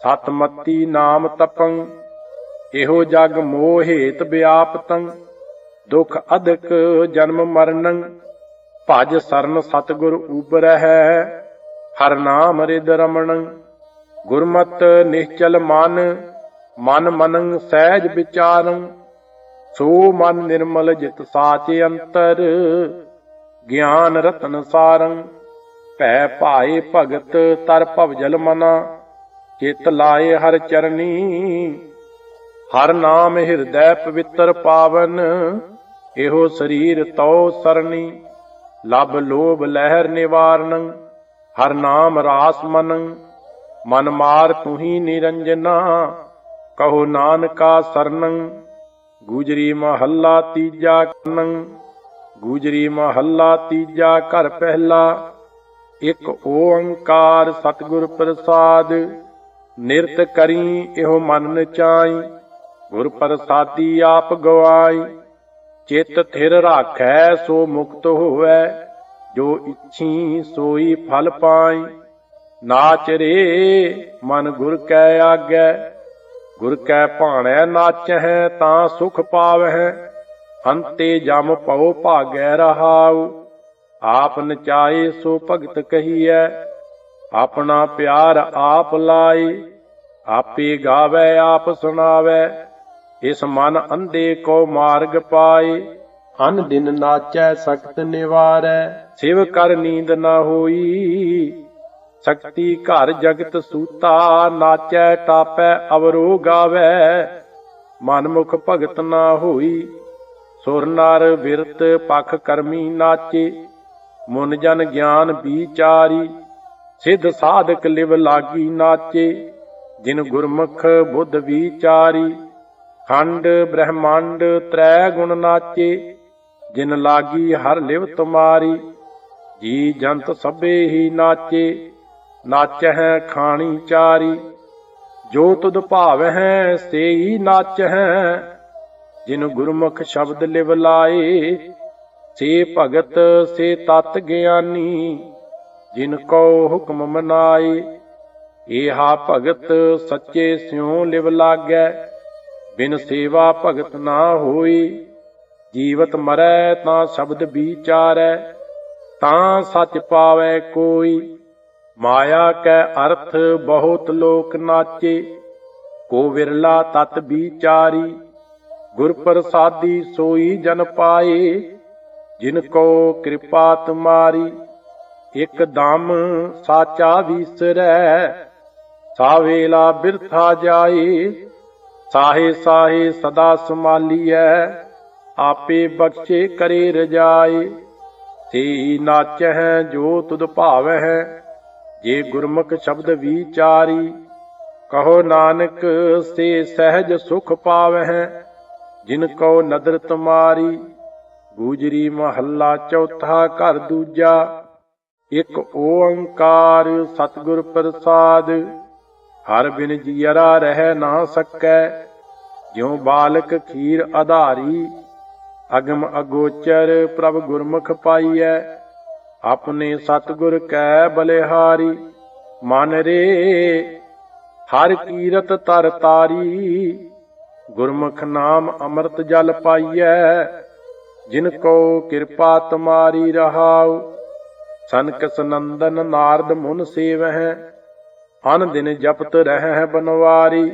C: ਸਤਮਤੀ ਨਾਮ ਤਪੰ, ਇਹੋ ਜਗ ਮੋਹ ਹੇਤ ਵਿਆਪਤੰ, ਦੁਖ ਅਧਿਕ ਜਨਮ ਮਰਨੰ, ਭਜ ਸਰਨ ਸਤਿਗੁਰ ਉਬਰਹਿ, ਹਰ ਨਾਮ ਰਿਦ ਰਮਣੰ, ਗੁਰਮਤਿ ਨਿਸ਼ਚਲ ਮਨ, ਮਨ ਮਨੰ ਸਹਿਜ ਵਿਚਾਰੰ, ਸੋ ਮਨ ਨਿਰਮਲ ਜਿਤ ਸਾਚੇ ਅੰਤਰ, ਗਿਆਨ ਰਤਨ ਸਾਰੰ, ਭੈ ਭਾਏ ਭਗਤ ਤਰ ਭਵਜਲ ਮਨਾ, ਚਿਤ ਲਾਏ ਹਰ ਚਰਨੀ, ਹਰ ਨਾਮ ਹਿਰਦੈ ਪਵਿੱਤਰ ਪਾਵਨ, ਇਹੋ ਸਰੀਰ ਤਉ ਸਰਨੀ, ਲਬ ਲੋਭ ਲਹਿਰ ਨਿਵਾਰਨੰ, ਹਰ ਨਾਮ ਰਾਸ ਮਨੰ, ਮਨ ਮਾਰ ਤੁਹੀ ਨਿਰੰਜਨਾ, ਕਹੋ ਨਾਨਕਾ ਸਰਨੰ, ਗੂਜਰੀ ਮਹੱਲਾ ਤੀਜਾ ਕਰਨੰ, ਗੂਜਰੀ ਮਹੱਲਾ ਤੀਜਾ ਘਰ ਪਹਿਲਾ, ਇਕ ਓੰਕਾਰ ਸਤਿਗੁਰ ਪ੍ਰਸਾਦ, ਨਿਰਤ ਕਰੀ ਇਹੋ ਮਨ ਨਚਾਈ, ਗੁਰ ਪ੍ਰਸਾਦੀ ਆਪ ਗਵਾਈ, ਚਿਤ ਥਿਰ ਰਾਖੈ ਸੋ ਮੁਕਤ ਹੋਵੈ, ਜੋ ਇੱਛੀ ਸੋਈ ਫਲ ਪਾਈ, ਨਾਚ ਰੇ ਮਨ ਗੁਰ ਕੈ ਆਗੈ, ਗੁਰ ਕੈ ਭਾਣੈ ਨਾਚਹਿ ਤਾਂ ਸੁਖ ਪਾਵਹਿ, ਅੰਤੇ ਜਮ ਭਉ ਭਾਗੈ ਰਹਾਉ, ਆਪ ਨਚਾਏ ਸੋ ਭਗਤ ਕਹੀਐ, ਆਪਣਾ ਪਿਆਰ ਆਪ ਲਾਏ, ਆਪੇ ਗਾਵੈ ਆਪ ਸੁਣਾਵੈ, ਇਸ ਮਨ ਅੰਧੇ ਕੋ ਮਾਰਗ ਪਾਏ, ਅਨ ਦਿਨ ਨਾਚੈ ਸਖਤ ਨਿਵਾਰੈ, ਸਿਵ ਕਰ ਨੀਂਦ ਨਾ ਹੋਈ, ਸ਼ਕਤੀ ਘਰ ਜਗਤ ਸੂਤਾ, ਨਾਚੈ ਟਾਪੈ ਅਵਰੋ ਗਾਵੈ, ਮਨਮੁਖ ਭਗਤ ਨਾ ਹੋਈ, ਸੁਰ ਨਰ ਬਿਰਤ ਪਖ ਕਰਮੀ ਨਾਚੇ, ਮੁਨ ਜਨ ਗਿਆਨ ਵਿਚਾਰੀ, ਸਿੱਧ ਸਾਧਕ ਲਿਵ ਲਾਗੀ ਨਾਚੇ, ਜਿਨ ਗੁਰਮੁਖ ਬੁੱਧ ਵਿਚਾਰੀ, ਖੰਡ ਬ੍ਰਹਮੰਡ ਤ੍ਰੈ ਗੁਣ ਨਾਚੇ, ਜਿਨ ਲਾਗੀ ਹਰ ਲਿਵ ਤੁਮਾਰੀ, ਜੀ ਜੰਤ ਸਭੇ ਹੀ ਨਾਚੇ, ਨਾਚਹਿ ਖਾਣੀ ਚਾਰੀ, ਜੋ ਤੁਧ ਭਾਵਹਿ ਸੇਈ ਨਾਚਹਿ, ਜਿਨ ਗੁਰਮੁਖ ਸ਼ਬਦ ਲਿਵ ਲਾਏ, ਸੇ ਭਗਤ ਸੇ ਤਤ ਗਿਆਨੀ, ਜਿਨ ਕੋ ਹੁਕਮ ਮਨਾਏ, ਏਹਾ ਭਗਤ ਸੱਚੇ ਸਿਉ ਲਿਵ ਲਾਗੈ, ਬਿਨ ਸੇਵਾ ਭਗਤ ਨਾ ਹੋਈ, ਜੀਵਤ ਮਰੈ ਤਾਂ ਸ਼ਬਦ ਵਿਚਾਰੈ, ਤਾਂ ਸੱਚ ਪਾਵੈ ਕੋਈ, ਮਾਇਆ ਕੈ ਅਰਥ ਬਹੁਤ ਲੋਕ ਨਾਚੇ, ਕੋ ਵਿਰਲਾ ਤਤ ਵਿਚਾਰੀ, ਗੁਰ ਪ੍ਰਸਾਦੀ ਸੋਈ ਜਨ ਪਾਏ, ਜਿਨ ਕੋ ਕਿਰਪਾ ਤੁਮਾਰੀ, ਇਕ ਦਮ ਸਾਚਾ ਵੀਸਰੈ, ਸਾ ਵੇਲਾ ਬਿਰਥਾ ਜਾਏ, ਸਾਹੇ ਸਾਹੇ ਸਦਾ ਸੰਭਾਲੀਐ, ਆਪੇ ਬਖਸ਼ੇ ਕਰੇ ਰਜਾਏ, ਸੇ ਨਾਚਹਿ ਜੋ ਤੁਧ ਭਾਵਹਿ, ਜੇ ਗੁਰਮੁਖ ਸ਼ਬਦ ਵਿਚਾਰੀ, ਕਹੋ ਨਾਨਕ ਸੇ ਸਹਿਜ ਸੁਖ ਪਾਵਹਿ, ਜਿਨ ਕੋ ਨਦਰ ਤੁਮਾਰੀ, ਗੂਜਰੀ ਮਹੱਲਾ ਚੌਥਾ ਘਰ ਦੂਜਾ, ਇਕ ਓੰਕਾਰ ਸਤਿਗੁਰ ਪ੍ਰਸਾਦ, ਹਰ ਬਿਨ ਜੀਅਰਾ ਰਹਿ ਨਾ ਸਕੈ, ਜਿਉ ਬਾਲਕ ਖੀਰ ਆਧਾਰੀ, ਅਗਮ ਅਗੋਚਰ ਪ੍ਰਭ ਗੁਰਮੁਖ ਪਾਈਐ, ਆਪਣੇ ਸਤਿਗੁਰ ਕੈ ਬਲਿਹਾਰੀ, ਮਨ ਰੇ ਹਰ ਕੀਰਤ ਤਰ ਤਾਰੀ, ਗੁਰਮੁਖ ਨਾਮ ਅੰਮ੍ਰਿਤ ਜਲ ਪਾਈਐ, ਜਿਨ ਕੋ ਕਿਰਪਾ ਤੁਮਾਰੀ ਰਹਾਉ, ਸਨਕ ਸਨੰਦਨ ਨਾਰਦ ਮੁਨ ਸੇਵਹਿ, ਅਨ ਦਿਨ ਜਪਤ ਰਹਿ ਬਨਵਾਰੀ,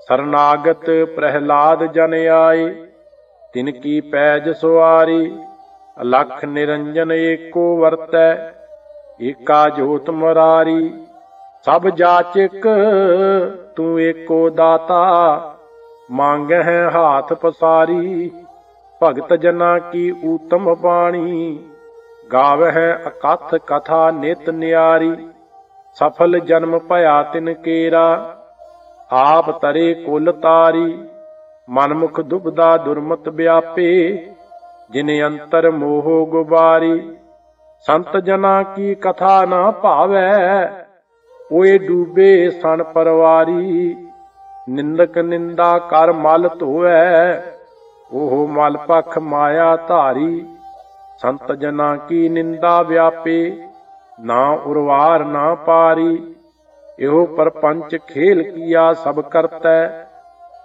C: ਸਰਨਾਗਤ ਪ੍ਰਹਿਲਾਦ ਜਨ ਆਏ, ਤਿਨ ਕੀ ਪੈਜ ਸੁਆਰੀ, ਅਲਖ ਨਿਰੰਜਨ ਏਕੋ ਵਰਤੈ, ਏਕਾ ਜੋਤ ਮੁਰਾਰੀ, ਸਭ ਜਾਚਕ ਤੂੰ ਏਕੋ ਦਾਤਾ, ਮੰਗਹਿ ਹਾਥ ਪਸਾਰੀ, ਭਗਤ ਜਨਾ ਕੀ ਊਤਮ ਬਾਣੀ, ਗਾਵਹਿ ਅਕਥ ਕਥਾ ਨਿਤ ਨਿਆਰੀ, ਸਫਲ ਜਨਮ ਭਇਆ ਤਿਨ ਕੇਰਾ, ਆਪ ਤਰੇ ਕੁਲ ਤਾਰੀ, ਮਨਮੁਖ ਦੁਬਦਾ ਦੁਰਮਤ ਵਿਆਪੇ, ਜਿਨ ਅੰਤਰ ਮੋਹ ਗੁਬਾਰੀ, ਸੰਤ ਜਨਾ ਕੀ ਕਥਾ ਨਾ ਭਾਵੈ, ਓਏ ਡੂਬੇ ਸਣ ਪਰਵਾਰੀ, ਨਿੰਦਕ ਨਿੰਦਾ ਕਰ ਮਲ ਧੋਵੈ, ਉਹ ਮਲ ਪਖ ਮਾਇਆ ਧਾਰੀ, ਸੰਤ ਜਨਾਂ ਕੀ ਨਿੰਦਾ ਵਿਆਪੇ, ਨਾ ਉਰਵਾਰ ਨਾ ਪਾਰੀ। ਇਹੋ ਪਰਪੰਚ ਖੇਲ ਕੀਆ ਸਭ ਕਰਤੈ,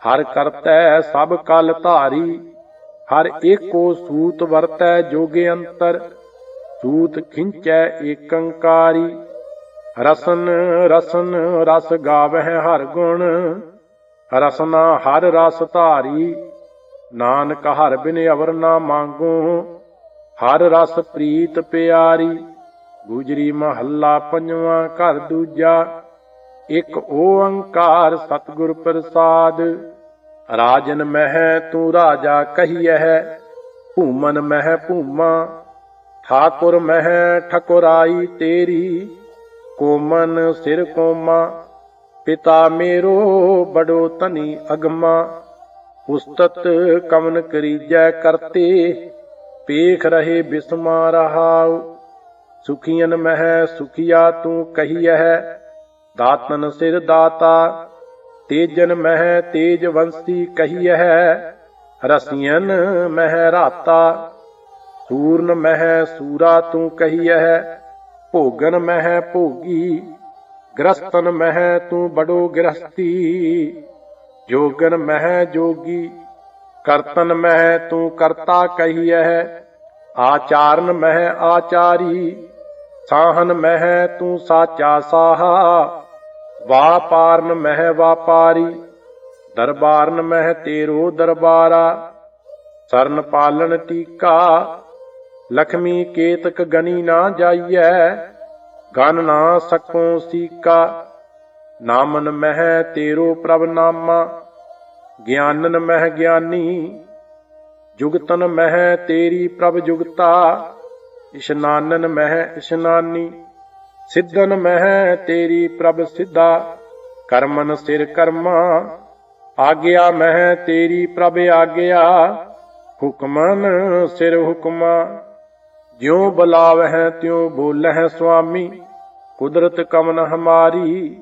C: ਹਰ ਕਰਤੈ ਸਭ ਕਲ ਧਾਰੀ। ਹਰ ਏਕੋ ਸੂਤ ਵਰਤੈ ਜੋਗੇ ਅੰਤਰ, ਸੂਤ ਖਿੰਚੈ ਏਕੰਕਾਰੀ। ਰਸਨ ਰਸਨ ਰਸ ਗਾਵਹਿ ਹਰ ਗੁਣ, ਰਸਨਾ ਹਰ ਰਸ ਧਾਰੀ। ਨਾਨਕ ਹਰ ਬਿਨ ਅਵਰ ਨਾ ਮੰਗੋ, ਹਰ ਰਸ ਪ੍ਰੀਤ ਪਿਆਰੀ। ਗੁਜਰੀ ਮਹੱਲਾ ਪੰਜਵਾਂ ਘਰ ਦੂਜਾ। ਇਕ ਓੰਕਾਰ ਸਤਿਗੁਰ ਪ੍ਰਸਾਦ। ਰਾਜਨ ਮਹਿ ਤੂੰ ਰਾਜਾ ਕਹੀਐ, ਭੂਮਨ ਮਹਿ ਭੂਮਾ। ਠਾਕੁਰ ਮਹਿ ਠਕੁਰਾਈ ਤੇਰੀ, ਕੋਮਨ ਸਿਰ ਕੋਮਾ। ਪਿਤਾ ਮੇਰੋ ਬੜੋ ਧਨੀ ਅਗਮਾ, ਉਸਤਤ ਕਵਨ ਕਰੀਜੈ ਕਰਤੇ। ਪੇਖ ਰਹੇ ਬਿਸਮਾ ਰਹਾਉ, ਸੁਖੀਅਨ ਮਹਿ ਸੁਖੀਆ ਤੂੰ ਕਹੀਐ। ਦਾਤਨ ਸਿਰ ਦਾਤਾ, ਤੇਜਨ ਮਹਿ ਤੇਜਵੰਸੀ ਕਹੀਐ। ਰਸੀਅਨ ਮਹਿ ਰਾਤਾ, ਸੂਰਨ ਮਹਿ ਸੂਰਾ ਤੂੰ ਕਹੀਐ। ਭੋਗਨ ਮਹਿ ਭੋਗੀ, ਗ੍ਰਸਤਨ ਮਹਿ ਤੂੰ ਬੜੋ ਗ੍ਰਸਤੀ। ਜੋਗਨ ਮਹਿ ਜੋਗੀ, ਕਰਤਨ ਮਹਿ ਤੂੰ ਕਰਤਾ ਕਹੀਐ। ਆਚਾਰਨ ਮਹਿ ਆਚਾਰੀ, ਸਾਹਨ ਮਹਿ ਤੂੰ ਸਾਚਾ ਸਾਹਾ। ਵਾਪਾਰਨ ਮਹਿ ਵਾਪਾਰੀ, ਦਰਬਾਰਨ ਮਹਿ ਤੇਰੋ ਦਰਬਾਰਾ। ਸਰਨ ਪਾਲਣ ਟੀਕਾ, ਲਖਮੀ ਕੇਤਕ ਗਨੀ ਨਾ ਜਾਈਐ। ਗਨ ਨਾ ਸਕੋ ਸੀਕਾ, ਨਾਮਨ ਮਹਿ ਤੇਰੋ ਪ੍ਰਭ ਨਾਮਾ। ਗਿਆਨਨ ਮਹਿ ਗਿਆਨੀ, ਜੁਗਤਨ ਮਹਿ ਤੇਰੀ ਪ੍ਰਭ ਜੁਗਤਾ। ਇਸ਼ਨਾਨਨ ਮਹਿ ਇਸ਼ਨਾਨੀ, ਸਿੱਧਨ ਮਹਿ ਤੇਰੀ ਪ੍ਰਭ ਸਿੱਧਾ। ਕਰਮਨ ਸਿਰ ਕਰਮਾ, ਆਗਿਆ ਮਹਿ ਤੇਰੀ ਪ੍ਰਭ ਆਗਿਆ। ਹੁਕਮਨ ਸਿਰ ਹੁਕਮਾ, ਜਿਉ ਬੁਲਾਵਹਿ ਤਿਉ ਬੋਲਹਿ ਸੁਆਮੀ। ਕੁਦਰਤ ਕਮਨ ਹਮਾਰੀ,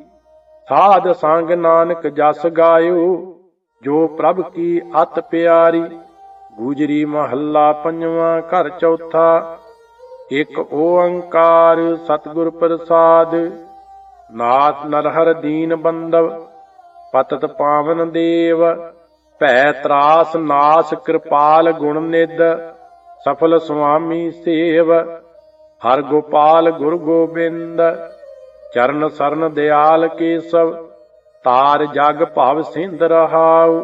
C: ਸਾਧ ਸੰਗ ਨਾਨਕ ਜਸ ਗਾਇਓ। ਜੋ ਪ੍ਰਭ ਕੀ ਅਤ ਪਿਆਰੀ। ਗੁਜਰੀ ਮਹੱਲਾ ਪੰਜਵਾਂ ਘਰ ਚੌਥਾ। ਇਕ ਓੰਕਾਰ ਸਤਿਗੁਰ ਪ੍ਰਸਾਦ। ਨਾਥ ਨਰਹਰ ਦੀਨ ਬੰਦਵ, ਪਤਿਤ ਪਾਵਨ ਦੇਵ। ਭੈ ਤਰਾਸ ਨਾਸ ਕਿਰਪਾਲ ਗੁਣ ਨਿਧ, ਸਫਲ ਸੁਆਮੀ ਸੇਵ। ਹਰ ਗੋਪਾਲ ਗੁਰ ਗੋਬਿੰਦ, ਚਰਨ ਸਰਨ ਦਿਆਲ ਕੇਸਵ। ਤਾਰ ਜਗ ਭਵ ਸਿੰਧ ਰਹਾਉ,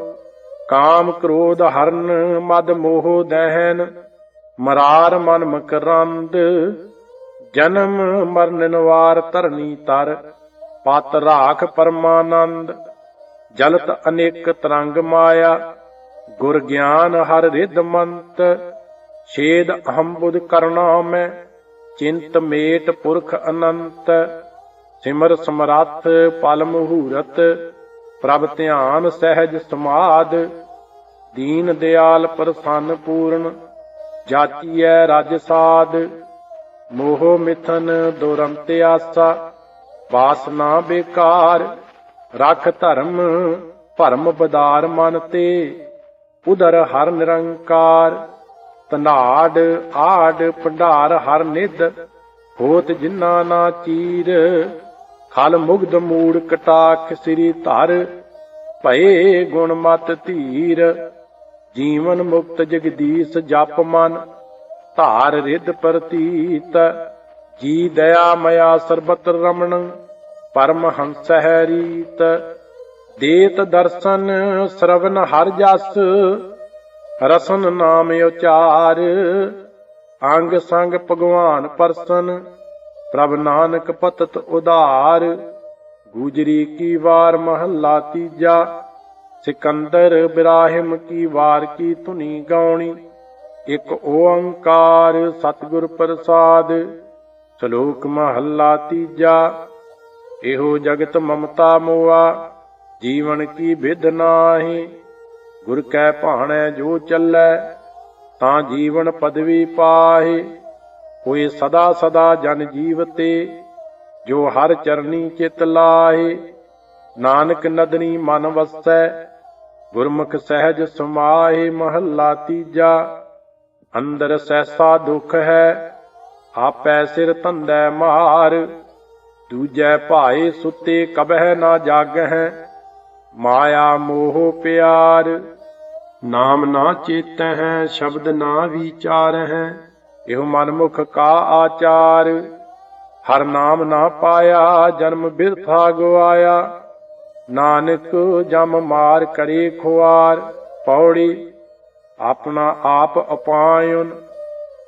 C: ਕਾਮ ਕ੍ਰੋਧ ਹਰਨ ਮਦ ਮੋਹ ਦਹਿਨ। ਮਰਾਰ ਮਨ ਮਕਰੰਦ, ਜਨਮ ਮਰਨ ਨਿਵਾਰ ਧਰਨੀ ਤਰ। ਪਤ ਰਾਖ ਪਰਮਾਨੰਦ, ਜਲਤ ਅਨੇਕ ਤਰੰਗ ਮਾਇਆ। ਗੁਰ ਗਿਆਨ ਹਰ ਰਿਧ ਮੰਤ, ਛੇਦ ਅਹੰ ਬੁਧ ਕਰਨਾ ਮੈਂ। ਚਿੰਤ ਮੇਟ ਪੁਰਖ ਅਨੰਤ, ਸਿਮਰ ਸਮਰੱਥ ਪਲ ਮਹੂਰਤ। ਪ੍ਰਭ ਧਿਆਨ ਸਹਿਜ ਸਮਾਦ, ਦੀਨ ਦਿਆਲ ਪ੍ਰਸੰਨ ਪੂਰਨ। ਜਾਚੀਐ ਰਜ ਸਾਧ, ਮੋਹ ਮਿਥਨ ਦੁਰੰਤ ਆਸਾ। ਵਾਸਨਾ ਬੇਕਾਰ, ਰਖ ਧਰਮ ਭਰਮ ਬਦਾਰ ਮਨ ਤੇ। ਉਦਰ ਹਰ ਨਿਰੰਕਾਰ, ਧਨਾੜ ਆੜ ਭੰਡਾਰ ਹਰ ਨਿਧ। ਹੋਤ ਜਿਨਾ ਨਾ ਚੀਰ, ਖਲ ਮੁਗਧ ਮੂੜ ਕਟਾਖ ਸ੍ਰੀ ਧਰ। ਭਏ ਗੁਣ ਮਤ ਧੀਰ, ਜੀਵਨ ਮੁਕਤ ਜਗਦੀਸ਼ ਜਪ ਮਨ। ਧਾਰ ਰਿਧ ਪ੍ਰਤੀਤ, ਜੀ ਦਇਆ ਮਇਆ ਸਰਬਤ ਰਮਣ। ਪਰਮ ਹੰਸ ਹੈ ਰੀਤ, ਦੇਤ ਦਰਸ਼ਨ ਸਰਵਨ ਹਰ ਜਸ। ਰਸਨ ਨਾਮ ਉਚਾਰ, ਅੰਗ ਸੰਗ ਭਗਵਾਨ ਪਰਸਨ। ਪ੍ਰਭ ਨਾਨਕ ਪਤਤ ਉਧਾਰ। ਗੁਜਰੀ ਕੀ ਵਾਰ ਮਹੱਲਾ ਤੀਜਾ। ਸਿਕੰਦਰ ਬਿਰਾਹਿਮ ਕੀ ਵਾਰ ਕੀ ਧੁਨੀ ਗਾਉਣੀ। ਇਕ ਓੰਕਾਰ ਸਤਿਗੁਰ ਪ੍ਰਸਾਦ। ਸ਼ਲੋਕ ਮਹੱਲਾ ਤੀਜਾ। ਇਹੋ ਜਗਤ ਮਮਤਾ ਮੋਆ, ਜੀਵਨ ਕੀ ਬਿਧ ਨਾਹੀ। ਗੁਰ ਕੈ ਭਾਣੈ ਜੋ ਚੱਲੈ, ਤਾਂ ਜੀਵਨ ਪਦਵੀ ਪਾਹੇ। ਹੋਏ ਸਦਾ ਸਦਾ ਜਨ ਜੀਵਤੇ, ਜੋ ਹਰ ਚਰਨੀ ਚਿਤ ਲਾਹੇ। ਨਾਨਕ ਨਦਨੀ ਮਨ ਵਸੈ, ਗੁਰਮੁਖ ਸਹਿਜ ਸਮਾਹੇ। ਮਹੱਲਾ ਤੀਜਾ। ਅੰਦਰ ਸੈਸਾ ਦੁਖ ਹੈ, ਆਪੈ ਸਿਰ ਧੰਦੈ ਮਾਰ। ਦੂਜੈ ਭਾਏ ਸੁਤੇ ਕਬਹਿ ਨਾ ਜਾਗਹਿ, ਮਾਇਆ ਮੋਹ ਪਿਆਰ। ਨਾਮ ਨਾ ਚੇਤਹਿ, ਸ਼ਬਦ ਨਾ ਵਿਚਾਰਹਿ, ਇਹੋ ਮਨਮੁਖ ਕਾ ਆਚਾਰ। ਹਰ ਨਾਮ ਨਾ ਪਾਇਆ, ਜਨਮ ਬਿਰਥਾ ਗਵਾਇਆ, ਨਾਨਕ ਜਮ ਮਾਰ ਕਰੇ ਖੁਆਰ। ਪੌੜੀ ਆਪਣਾ ਆਪ ਅਪਾਇਨ,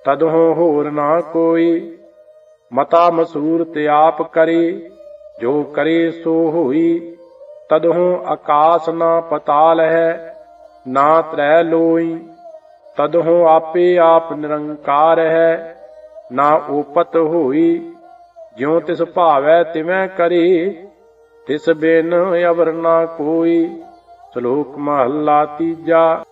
C: ਤਦਹੁ ਹੋਰ ਨਾ ਕੋਈ। ਮਤਾ ਮਸੂਰਤ ਆਪ ਕਰੇ, ਜੋ ਕਰੇ ਸੋ ਹੋਈ। ਤਦਹੁ ਆਕਾਸ ਨਾ ਪਤਾਲ ਹੈ, ਨਾ ਤਰੈ ਲੋਈ। ਤਦਹੁ ਆਪੇ ਆਪ ਨਿਰੰਕਾਰ ਹੈ, ਨਾ ਓਪਤ ਹੋਈ। ਜਿਉ ਤਿਸ ਭਾਵੈ ਤਿਵੈ ਕਰੇ, ਤਿਸ ਬਿਨ ਅਵਰ ਨਾ ਕੋਈ। ਸ਼ਲੋਕ ਮਹੱਲਾ ਤੀਜਾ।